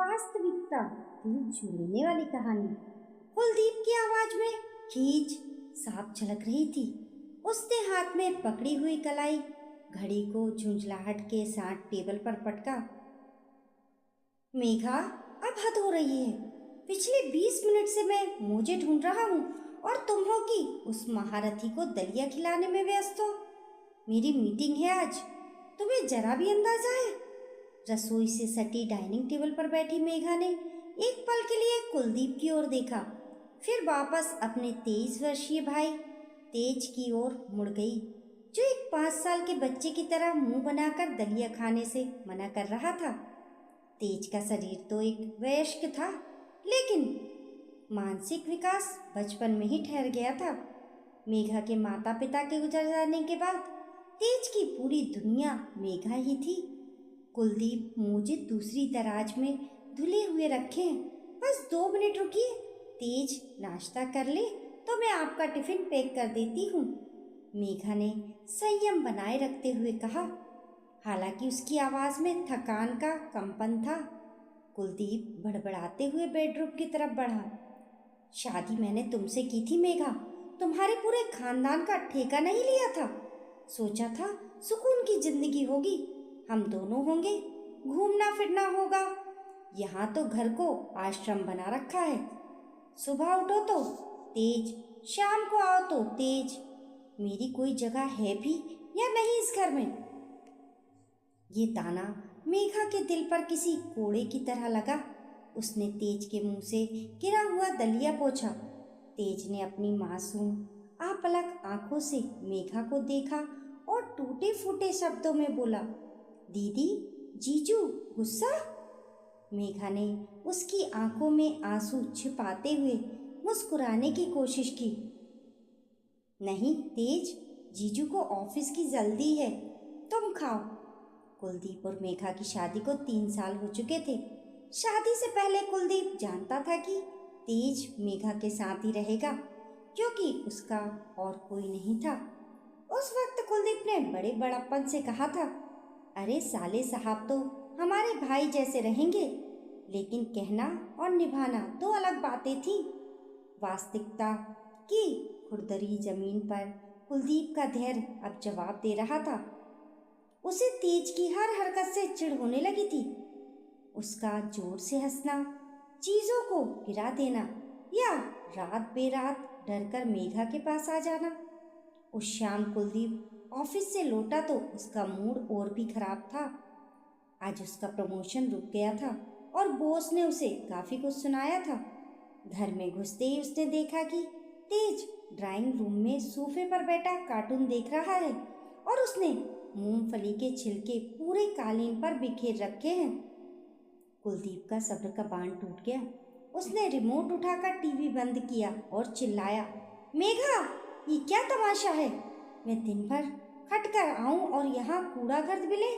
वास्तविकता दिल छू लेने वाली कहानी। कुलदीप की आवाज में खींच साफ झलक रही थी। उसने हाथ में पकड़ी हुई कलाई घड़ी को झुंझलाहट के साथ टेबल पर पटका। मेघा, अब हद हो रही है। पिछले 20 मिनट से मैं मोजे ढूंढ रहा हूँ और तुम हो कि उस महारथी को दलिया खिलाने में व्यस्त हो। मेरी मीटिंग है आज, तुम्हें जरा भी अंदाजा है? रसोई से सटी डाइनिंग टेबल पर बैठी मेघा ने एक पल के लिए कुलदीप की ओर देखा, फिर वापस अपने 23 वर्षीय भाई तेज की ओर मुड़ गई, जो एक 5 साल के बच्चे की तरह मुंह बनाकर दलिया खाने से मना कर रहा था। तेज का शरीर तो एक वयस्क था, लेकिन मानसिक विकास बचपन में ही ठहर गया था। मेघा के माता पिता के गुजर जाने के बाद तेज की पूरी दुनिया मेघा ही थी। कुलदीप, मुझे दूसरी दराज में धुले हुए रखे हैं, बस 2 मिनट रुकिए। तेज नाश्ता कर ले तो मैं आपका टिफिन पैक कर देती हूँ, मेघा ने संयम बनाए रखते हुए कहा। हालांकि उसकी आवाज में थकान का कंपन था। कुलदीप बड़बड़ाते हुए बेडरूम की तरफ बढ़ा। शादी मैंने तुमसे की थी मेघा, तुम्हारे पूरे खानदान का ठेका नहीं लिया था। सोचा था सुकून की जिंदगी होगी, हम दोनों होंगे, घूमना फिरना होगा। यहाँ तो घर को आश्रम बना रखा है। सुबह उठो तो तेज, शाम को आओ तो तेज। मेरी कोई जगह है भी या नहीं इस घर में? ये ताना मेघा के दिल पर किसी कोड़े की तरह लगा। उसने तेज के मुंह से गिरा हुआ दलिया पोंछा। तेज ने अपनी मासूम आपलक आंखों से मेघा को देखा और टूटे फूटे शब्दों में बोला, दीदी, जीजू, गुस्सा? मेघा ने उसकी आंखों में आंसू छिपाते हुए मुस्कुराने की कोशिश की। नहीं तेज, जीजू को ऑफिस की जल्दी है, तुम खाओ। कुलदीप और मेघा की शादी को 3 साल हो चुके थे। शादी से पहले कुलदीप जानता था कि तेज मेघा के साथ ही रहेगा, क्योंकि उसका और कोई नहीं था। उस वक्त कुलदीप ने बड़े बड़प्पन से कहा था, अरे साले साहब तो हमारे भाई जैसे रहेंगे। लेकिन कहना और निभाना 2 अलग बातें थी। वास्तविकता की खुरदरी जमीन पर कुलदीप का धैर्य अब जवाब दे रहा था। उसे तेज की हर हरकत से चिढ़ होने लगी थी। उसका जोर से हंसना, चीजों को गिरा देना या रात बेरात डरकर मेघा के पास आ जाना। उस शाम कुलदीप ऑफिस से लौटा तो उसका मूड और भी खराब था। आज उसका प्रमोशन रुक गया था और बॉस ने उसे काफी कुछ सुनाया था। घर में घुसते ही उसने देखा कि तेज ड्राइंग रूम में सोफे पर बैठा कार्टून देख रहा है और उसने मूंगफली के छिलके पूरे कालीन पर बिखेर रखे हैं। कुलदीप का सब्र का बांध टूट गया। उसने रिमोट उठाकर टीवी बंद किया और चिल्लाया, मेघा, ये क्या तमाशा है? मैं दिन भर खट कर आऊं और यहाँ कूड़ा गर्द मिले?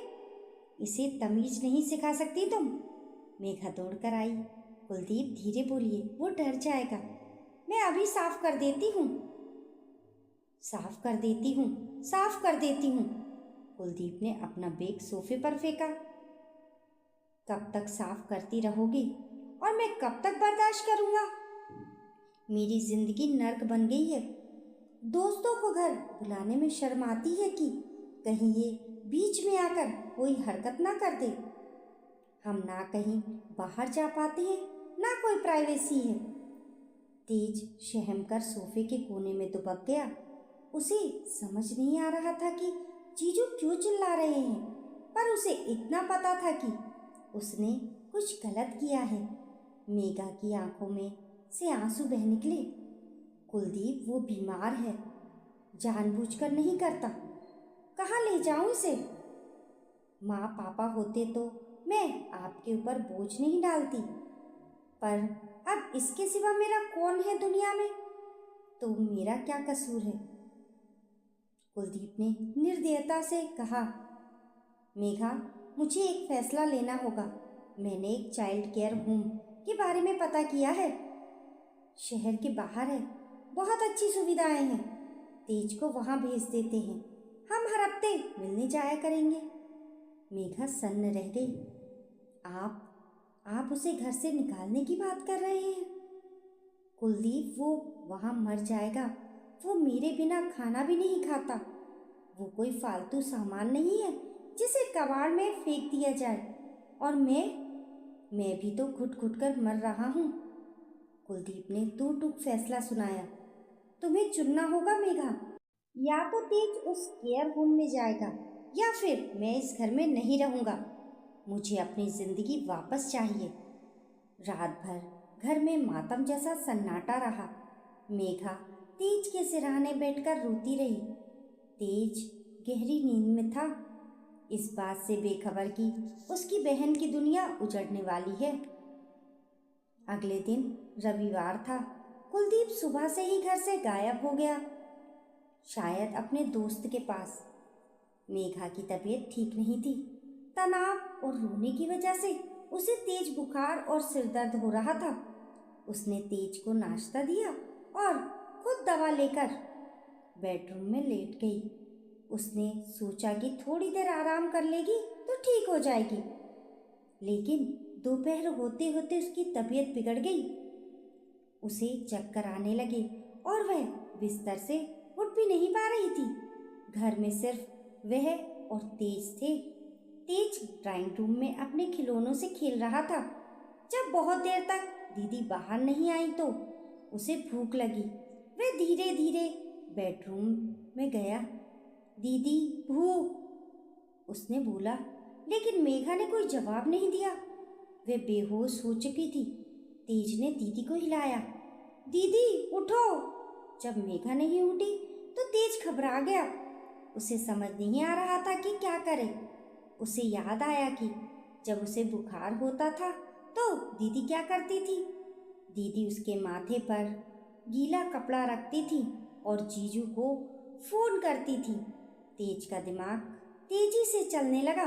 इसे तमीज नहीं सिखा सकती तुम? मेघा दौड़कर आई। कुलदीप, धीरे बोलिए, वो डर जाएगा। मैं अभी साफ कर देती हूँ। साफ कर देती हूँ, साफ कर देती हूँ। कुलदीप ने अपना बैग सोफे पर फेंका। कब तक साफ करती रहोगी और मैं कब तक बर्दाश्त करूंगा? मेरी जिंदगी नर्क बन गई है। दोस्तों को घर बुलाने में शर्म आती है कि कहीं ये बीच में आकर कोई हरकत ना कर दे। हम ना कहीं बाहर जा पाते हैं, ना कोई प्राइवेसी है। तेज शहम कर सोफे के कोने में दुबक गया। उसे समझ नहीं आ रहा था कि जीजू क्यों चिल्ला रहे हैं, पर उसे इतना पता था कि उसने कुछ गलत किया है। मेघा की आंखों में से आंसू बह निकले। कुलदीप, वो बीमार है, जानबूझकर नहीं करता। कहाँ ले जाऊं इसे? माँ पापा होते तो मैं आपके ऊपर बोझ नहीं डालती, पर अब इसके सिवा मेरा कौन है दुनिया में? तो मेरा क्या कसूर है? कुलदीप ने निर्दयता से कहा, मेघा, मुझे एक फैसला लेना होगा। मैंने एक चाइल्ड केयर होम के बारे में पता किया है। शहर के बाहर है, बहुत अच्छी सुविधाएं हैं। तेज को वहां भेज देते हैं, हम हर हफ्ते मिलने जाया करेंगे। मेघा सन्न रह गई। आप? आप उसे घर से निकालने की बात कर रहे हैं? कुलदीप, वो वहाँ मर जाएगा। वो मेरे बिना खाना भी नहीं खाता। वो कोई फालतू सामान नहीं है जिसे कबाड़ में फेंक दिया जाए। और मैं भी तो घुट घुट कर मर रहा हूँ। कुलदीप ने टू टूक फैसला सुनाया। तुम्हें चुनना होगा मेघा, या तो तेज उस केयर होम में जाएगा या फिर मैं इस घर में नहीं रहूँगा। मुझे अपनी जिंदगी वापस चाहिए। रात भर घर में मातम जैसा सन्नाटा रहा। मेघा तेज के सिरहाने बैठकर रोती रही। तेज गहरी नींद में था, इस बात से बेखबर कि उसकी बहन की दुनिया उजड़ने वाली है। अगले दिन रविवार था। कुलदीप सुबह से ही घर से गायब हो गया, शायद अपने दोस्त के पास। मेघा की तबीयत ठीक नहीं थी। तनाव और रोने की वजह से उसे तेज बुखार और सिर दर्द हो रहा था। उसने तेज को नाश्ता दिया और खुद दवा लेकर बेडरूम में लेट गई। उसने सोचा कि थोड़ी देर आराम कर लेगी तो ठीक हो जाएगी, लेकिन दोपहर होते होते उसकी तबीयत बिगड़ गई। उसे चक्कर आने लगे और वह बिस्तर से उठ भी नहीं पा रही थी। घर में सिर्फ वह और तेज थे। तेज ड्राइंग रूम में अपने खिलौनों से खेल रहा था। जब बहुत देर तक दीदी बाहर नहीं आई तो उसे भूख लगी। वह धीरे धीरे बेडरूम में गया। दीदी, भूख, उसने बोला, लेकिन मेघा ने कोई जवाब नहीं दिया। वह बेहोश हो चुकी थी। तेज ने दीदी को हिलाया। दीदी उठो। जब मेघा नहीं उठी तो तेज घबरा गया। उसे समझ नहीं आ रहा था कि क्या करे। उसे याद आया कि जब उसे बुखार होता था तो दीदी क्या करती थी। दीदी उसके माथे पर गीला कपड़ा रखती थी और जीजू को फोन करती थी। तेज का दिमाग तेजी से चलने लगा।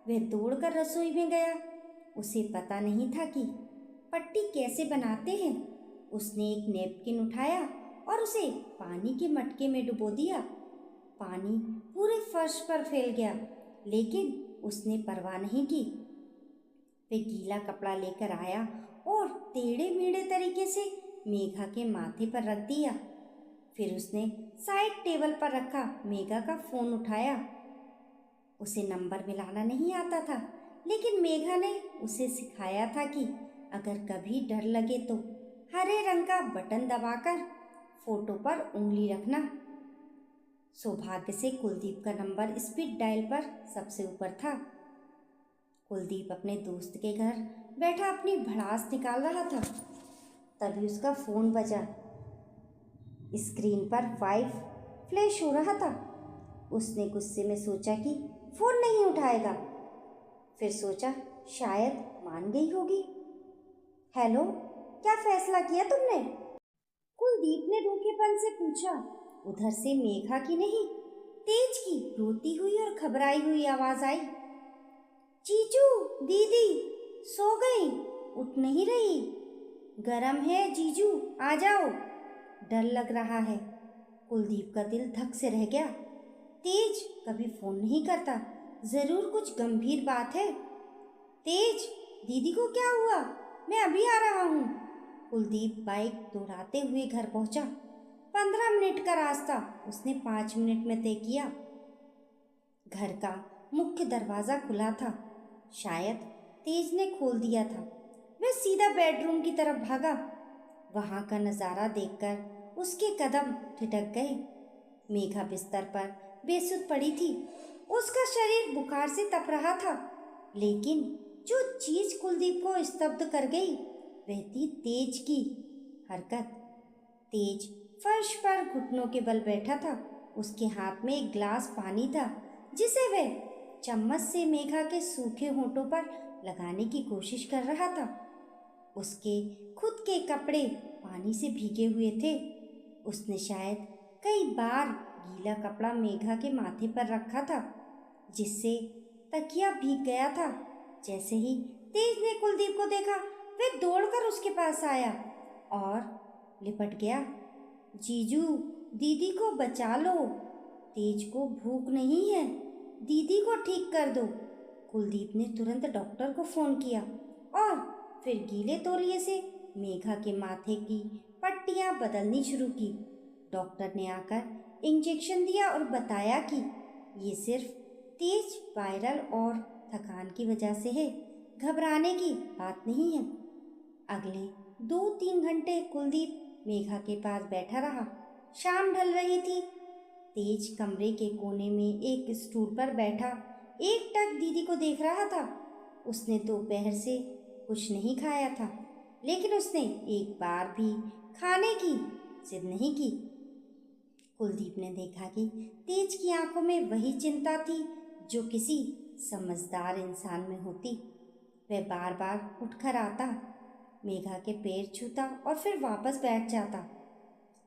वह दौड़कर रसोई में गया। उसे पता नहीं था कि पट्टी कैसे बनाते हैं। उसने एक नैपकिन उठाया और उसे पानी के मटके में डुबो दिया। पानी पूरे फर्श पर फैल गया, लेकिन उसने परवाह नहीं की। वह गीला कपड़ा लेकर आया और टेढ़े मेढ़े तरीके से मेघा के माथे पर रख दिया। फिर उसने साइड टेबल पर रखा मेघा का फोन उठाया। उसे नंबर मिलाना नहीं आता था, लेकिन मेघा ने उसे सिखाया था कि अगर कभी डर लगे तो हरे रंग का बटन दबाकर फोटो पर उंगली रखना। सौभाग्य से कुलदीप का नंबर स्पीड डायल पर सबसे ऊपर था। कुलदीप अपने दोस्त के घर बैठा अपनी भड़ास निकाल रहा था। तभी उसका फ़ोन बजा। स्क्रीन पर 5 फ्लैश हो रहा था। उसने गुस्से में सोचा कि फ़ोन नहीं उठाएगा। फिर सोचा शायद मान गई होगी। हेलो, क्या फैसला किया तुमने? कुलदीप ने रूखेपन से पूछा। उधर से मेघा की नहीं, तेज की रोती हुई और घबराई हुई आवाज आई। जीजू, दीदी सो गई, उठ नहीं रही। गरम है जीजू, आ जाओ। डर लग रहा है। कुलदीप का दिल धक से रह गया। तेज कभी फोन नहीं करता, जरूर कुछ गंभीर बात है। तेज, दीदी को क्या हुआ? मैं अभी आ रहा हूँ। कुलदीप बाइक दौड़ाते हुए घर पहुंचा। 15 मिनट का रास्ता उसने 5 मिनट में तय किया। घर का मुख्य दरवाजा खुला था। शायद तेज ने खोल दिया था। वह सीधा बेडरूम की तरफ भागा। वहां का नज़ारा देखकर उसके कदम ठिठक गए। मेघा बिस्तर पर बेसुध पड़ी थी। उसका शरीर बुखार से तप रहा था, लेकिन जो चीज कुलदीप को स्तब्ध कर गई वह थी तेज की हरकत। तेज फर्श पर घुटनों के बल बैठा था। उसके हाथ में एक गिलास पानी था, जिसे वह चम्मच से मेघा के सूखे होठों पर लगाने की कोशिश कर रहा था। उसके खुद के कपड़े पानी से भीगे हुए थे। उसने शायद कई बार गीला कपड़ा मेघा के माथे पर रखा था, जिससे तकिया भीग गया था। जैसे ही तेज ने कुलदीप को देखा, वह दौड़कर उसके पास आया और लिपट गया। जीजू, दीदी को बचा लो। तेज को भूख नहीं है, दीदी को ठीक कर दो। कुलदीप ने तुरंत डॉक्टर को फ़ोन किया। और फिर गीले तौलिए से मेघा के माथे की पट्टियां बदलनी शुरू की। डॉक्टर ने आकर इंजेक्शन दिया और बताया कि ये सिर्फ तेज वायरल और थकान की वजह से है, घबराने की बात नहीं है। अगले 2-3 घंटे कुलदीप मेघा के पास बैठा रहा। शाम ढल रही थी। तेज कमरे के कोने में एक स्टूल पर बैठा एकटक दीदी को देख रहा था। उसने दोपहर से कुछ नहीं खाया था, लेकिन उसने एक बार भी खाने की जिद नहीं की। कुलदीप ने देखा कि तेज की आंखों में वही चिंता थी जो किसी समझदार इंसान में होती। वह बार बार उठकर आता, मेघा के पैर छूता और फिर वापस बैठ जाता।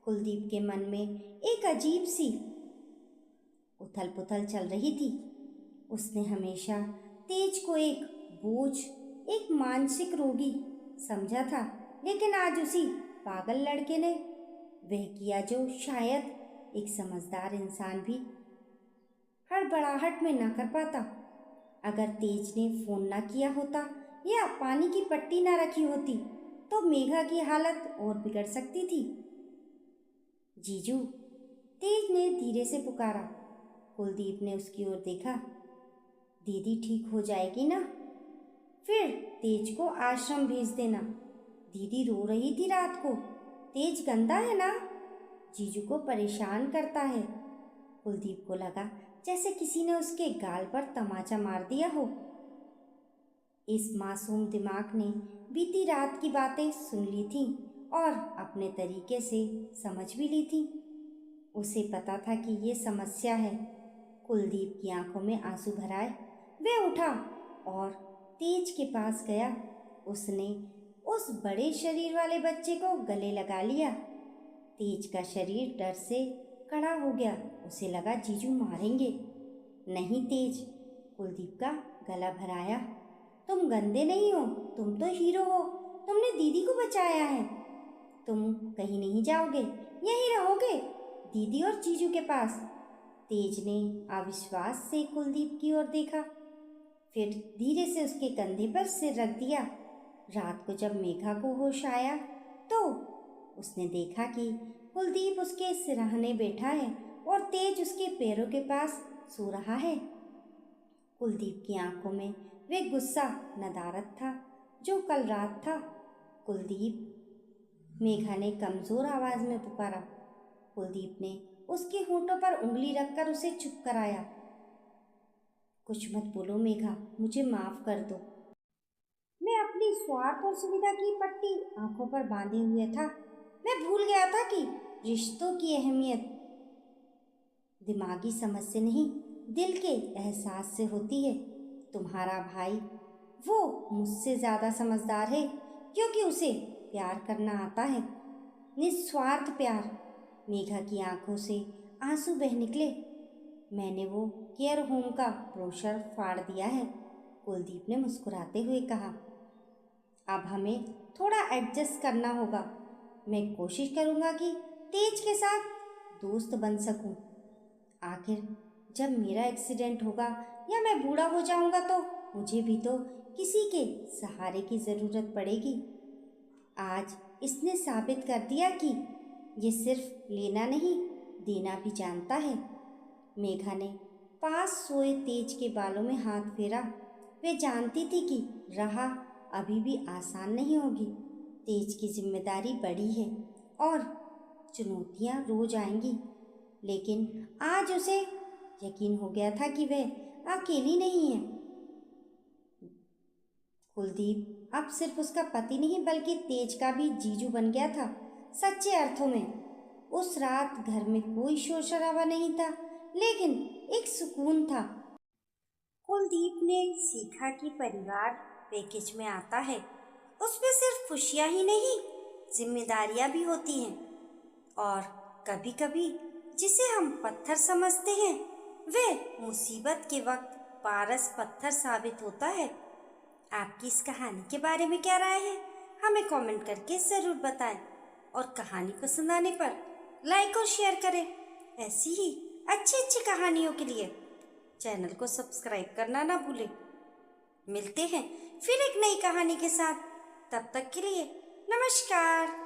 कुलदीप के मन में एक अजीब सी उथल पुथल चल रही थी। उसने हमेशा तेज को एक बोझ, एक मानसिक रोगी समझा था, लेकिन आज उसी पागल लड़के ने वह किया जो शायद एक समझदार इंसान भी हड़बड़ाहट में ना कर पाता। अगर तेज ने फोन ना किया होता या पानी की पट्टी ना रखी होती तो मेघा की हालत और बिगड़ सकती थी। जीजू, तेज ने धीरे से पुकारा। कुलदीप ने उसकी ओर देखा। दीदी ठीक हो जाएगी ना? फिर तेज को आश्रम भेज देना। दीदी रो रही थी रात को। तेज गंदा है ना, जीजू को परेशान करता है। कुलदीप को लगा जैसे किसी ने उसके गाल पर तमाचा मार दिया हो। इस मासूम दिमाग ने बीती रात की बातें सुन ली थीं और अपने तरीके से समझ भी ली थी। उसे पता था कि ये समस्या है। कुलदीप की आंखों में आंसू भर आए। वह उठा और तेज के पास गया। उसने उस बड़े शरीर वाले बच्चे को गले लगा लिया। तेज का शरीर डर से खड़ा हो गया। उसे लगा जीजू मारेंगे। नहीं तेज, कुलदीप का गला भराया। तुम गंदे नहीं हो, तुम तो हीरो हो। तुमने दीदी को बचाया है। तुम कहीं नहीं जाओगे, यहीं रहोगे दीदी और जीजू के पास। तेज ने अविश्वास से कुलदीप की ओर देखा, फिर धीरे से उसके कंधे पर सिर रख दिया। रात को जब मेघा को होश आया तो उसने देखा कि कुलदीप उसके सिरहाने बैठा है और तेज उसके पैरों के पास सो रहा है। कुलदीप की आंखों में वे गुस्सा, नदारत था जो कल रात था। कुलदीप, मेघा ने कमजोर आवाज में पुकारा। कुलदीप ने उसके होंठों पर उंगली रखकर उसे चुप कराया। कुछ मत बोलो मेघा, मुझे माफ कर दो। मैं अपनी स्वार्थ और सुविधा की पट्टी आंखों पर बांधे हुए था। मैं भूल गया था कि रिश्तों की अहमियत दिमागी समझ से नहीं, दिल के एहसास से होती है। तुम्हारा भाई, वो मुझसे ज़्यादा समझदार है क्योंकि उसे प्यार करना आता है, निस्वार्थ प्यार। मेघा की आंखों से आंसू बह निकले। मैंने वो केयर होम का ब्रोशर फाड़ दिया है, कुलदीप ने मुस्कुराते हुए कहा। अब हमें थोड़ा एडजस्ट करना होगा। मैं कोशिश करूँगा कि तेज के साथ दोस्त बन सकूं। आखिर जब मेरा एक्सीडेंट होगा या मैं बूढ़ा हो जाऊंगा तो मुझे भी तो किसी के सहारे की ज़रूरत पड़ेगी। आज इसने साबित कर दिया कि ये सिर्फ लेना नहीं, देना भी जानता है। मेघा ने पास सोए तेज के बालों में हाथ फेरा। वे जानती थी कि राह अभी भी आसान नहीं होगी। तेज की जिम्मेदारी बड़ी है और चुनौतियां रोज आएंगी, लेकिन आज उसे यकीन हो गया था कि वह अकेली नहीं है। कुलदीप अब सिर्फ उसका पति नहीं बल्कि तेज का भी जीजू बन गया था, सच्चे अर्थों में। उस रात घर में कोई शोर शराबा नहीं था, लेकिन एक सुकून था। कुलदीप ने सीखा कि परिवार पैकेज में आता है। उसमें सिर्फ खुशियां ही नहीं, जिम्मेदारियां भी होती हैं। और कभी कभी जिसे हम पत्थर समझते हैं वह मुसीबत के वक्त पारस पत्थर साबित होता है। आपकी इस कहानी के बारे में क्या राय है, हमें कमेंट करके ज़रूर बताएं और कहानी पसंद आने पर लाइक और शेयर करें। ऐसी ही अच्छी अच्छी कहानियों के लिए चैनल को सब्सक्राइब करना ना भूलें। मिलते हैं फिर एक नई कहानी के साथ। तब तक के लिए नमस्कार।